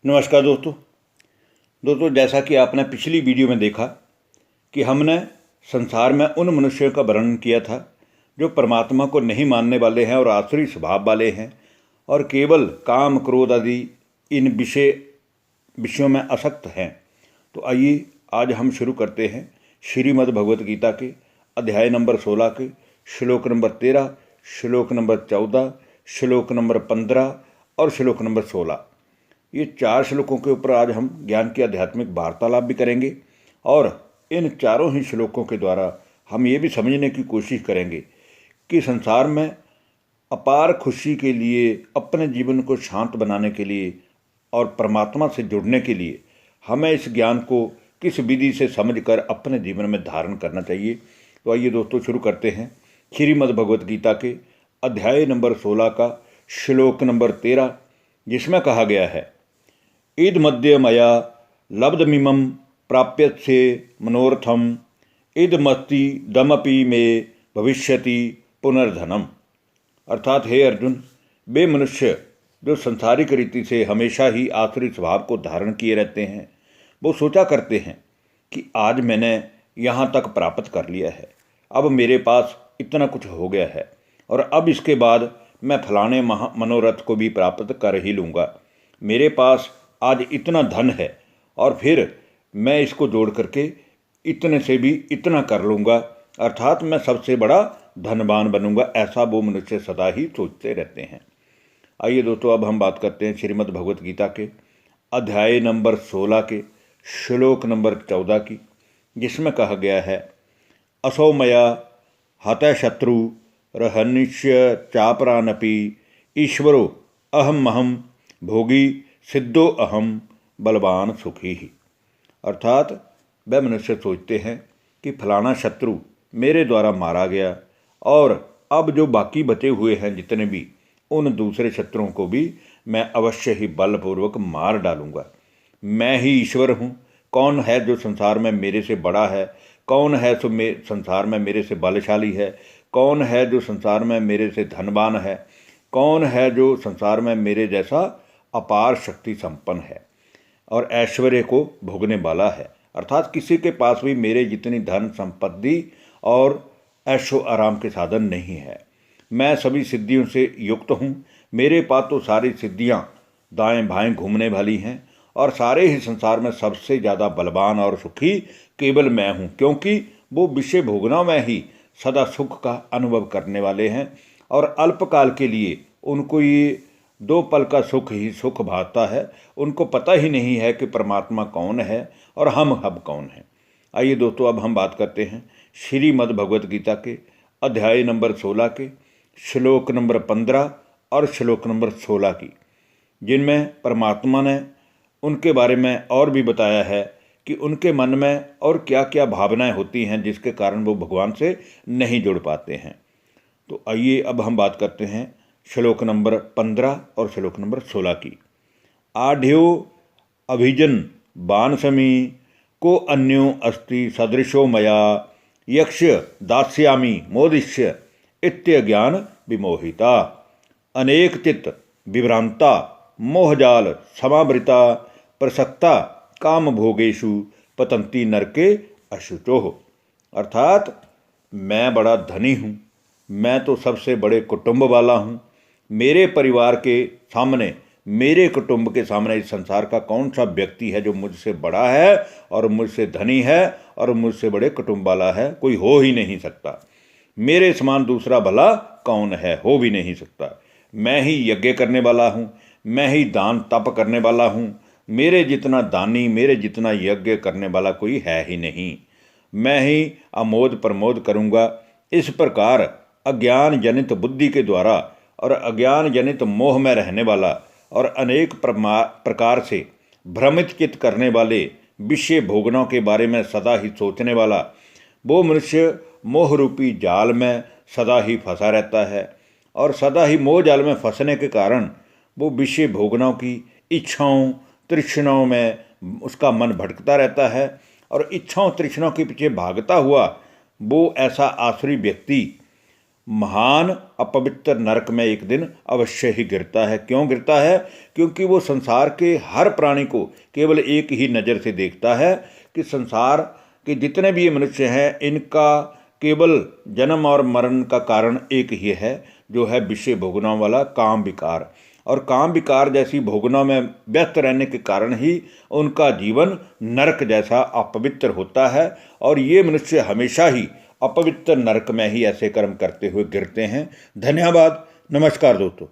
नमस्कार दोस्तों जैसा कि आपने पिछली वीडियो में देखा कि हमने संसार में उन मनुष्यों का वर्णन किया था जो परमात्मा को नहीं मानने वाले हैं और आसुरी स्वभाव वाले हैं और केवल काम क्रोध आदि इन विषयों में आसक्त हैं। तो आइए आज हम शुरू करते हैं श्रीमद् भगवत गीता के अध्याय नंबर 16 के श्लोक नंबर 13, श्लोक नंबर 14, श्लोक नंबर 15 और श्लोक नंबर 16। ये 4 श्लोकों के ऊपर आज हम ज्ञान की आध्यात्मिक वार्तालाप भी करेंगे और इन चारों ही श्लोकों के द्वारा हम ये भी समझने की कोशिश करेंगे कि संसार में अपार खुशी के लिए, अपने जीवन को शांत बनाने के लिए और परमात्मा से जुड़ने के लिए हमें इस ज्ञान को किस विधि से समझकर अपने जीवन में धारण करना चाहिए। तो आइए दोस्तों शुरू करते हैं श्रीमद् भगवत गीता के अध्याय नंबर 16 का श्लोक नंबर 13, जिसमें कहा गया है, ईद मध्य मया लब्धमिमं प्राप्यस्य मनोर्थम ईदमस्ति दमपि मे भविष्यति पुनर्धनम। अर्थात हे अर्जुन, वे मनुष्य जो संसारिक रीति से हमेशा ही आसुरी स्वभाव को धारण किए रहते हैं, वो सोचा करते हैं कि आज मैंने यहाँ तक प्राप्त कर लिया है, अब मेरे पास इतना कुछ हो गया है और अब इसके बाद मैं फलाने मनोरथ को भी प्राप्त कर ही लूँगा। मेरे पास आज इतना धन है और फिर मैं इसको जोड़ करके इतने से भी इतना कर लूँगा, अर्थात मैं सबसे बड़ा धनवान बनूंगा। ऐसा वो मनुष्य सदा ही सोचते रहते हैं। आइए दोस्तों अब हम बात करते हैं श्रीमद् भगवत गीता के अध्याय नंबर 16 के श्लोक नंबर 14 की, जिसमें कहा गया है, असौ मया हतः शत्रु रहनिष्य चापरानपि ईश्वरो अहम भोगी सिद्धो अहम बलवान सुखी ही। अर्थात वह मनुष्य सोचते हैं कि फलाना शत्रु मेरे द्वारा मारा गया और अब जो बाकी बचे हुए हैं जितने भी, उन दूसरे शत्रुओं को भी मैं अवश्य ही बलपूर्वक मार डालूंगा। मैं ही ईश्वर हूँ। कौन है जो संसार में मेरे से बड़ा है? कौन है जो संसार में मेरे से बलशाली है? कौन है जो संसार में मेरे से धनवान है? कौन है जो संसार में मेरे जैसा अपार शक्ति संपन्न है और ऐश्वर्य को भोगने वाला है? अर्थात किसी के पास भी मेरे जितनी धन संपत्ति और ऐशो आराम के साधन नहीं है। मैं सभी सिद्धियों से युक्त हूँ। मेरे पास तो सारी सिद्धियाँ दाएं बाएं घूमने वाली हैं और सारे ही संसार में सबसे ज़्यादा बलवान और सुखी केवल मैं हूँ, क्योंकि वो विषय भोगना में ही सदा सुख का अनुभव करने वाले हैं और अल्पकाल के लिए उनको ये 2 पल का सुख ही सुख भाता है। उनको पता ही नहीं है कि परमात्मा कौन है और हम अब कौन हैं। आइए दोस्तों अब हम बात करते हैं श्रीमद् भगवत गीता के अध्याय नंबर 16 के श्लोक नंबर 15 और श्लोक नंबर 16 की, जिनमें परमात्मा ने उनके बारे में और भी बताया है कि उनके मन में और क्या क्या भावनाएं होती हैं जिसके कारण वो भगवान से नहीं जुड़ पाते हैं। तो आइए अब हम बात करते हैं श्लोक नंबर 15 और श्लोक नंबर 16 की। आढ़्यो अभिजन बानसमी को अन्यो अस्ति सदृशो मया यक्ष दास्यामि मोदिष्य इत्यज्ञान विमोहिता अनेक चित्त विभ्रांता मोहजाल समावृता प्रसक्ता काम भोगेशु पतंती नरके अशुचोः। अर्थात मैं बड़ा धनी हूँ, मैं तो सबसे बड़े कुटुंब वाला हूँ। मेरे परिवार के सामने, मेरे कुटुंब के सामने इस संसार का कौन सा व्यक्ति है जो मुझसे बड़ा है और मुझसे धनी है और मुझसे बड़े कुटुंब वाला है? कोई हो ही नहीं सकता। मेरे समान दूसरा भला कौन है? हो भी नहीं सकता। मैं ही यज्ञ करने वाला हूँ, मैं ही दान तप करने वाला हूँ। मेरे जितना दानी, मेरे जितना यज्ञ करने वाला कोई है ही नहीं। मैं ही अमोद प्रमोद करूँगा। इस प्रकार अज्ञान जनित बुद्धि के द्वारा और अज्ञान जनित मोह में रहने वाला और अनेक प्रकार से भ्रमित चित्त करने वाले विषय भोगनों के बारे में सदा ही सोचने वाला वो मनुष्य मोह रूपी जाल में सदा ही फंसा रहता है और सदा ही मोह जाल में फंसने के कारण वो विषय भोगनों की इच्छाओं तृष्णाओं में उसका मन भटकता रहता है और इच्छाओं तृष्णाओं के पीछे भागता हुआ वो ऐसा आसुरी व्यक्ति महान अपवित्र नरक में एक दिन अवश्य ही गिरता है। क्यों गिरता है? क्योंकि वो संसार के हर प्राणी को केवल एक ही नज़र से देखता है कि संसार के जितने भी ये मनुष्य हैं, इनका केवल जन्म और मरण का कारण एक ही है, जो है विषय भोगना वाला काम विकार। और काम विकार जैसी भोगना में व्यस्त रहने के कारण ही उनका जीवन नरक जैसा अपवित्र होता है, और ये मनुष्य हमेशा ही अपवित्र नरक में ही ऐसे कर्म करते हुए गिरते हैं। धन्यवाद। नमस्कार दोस्तों।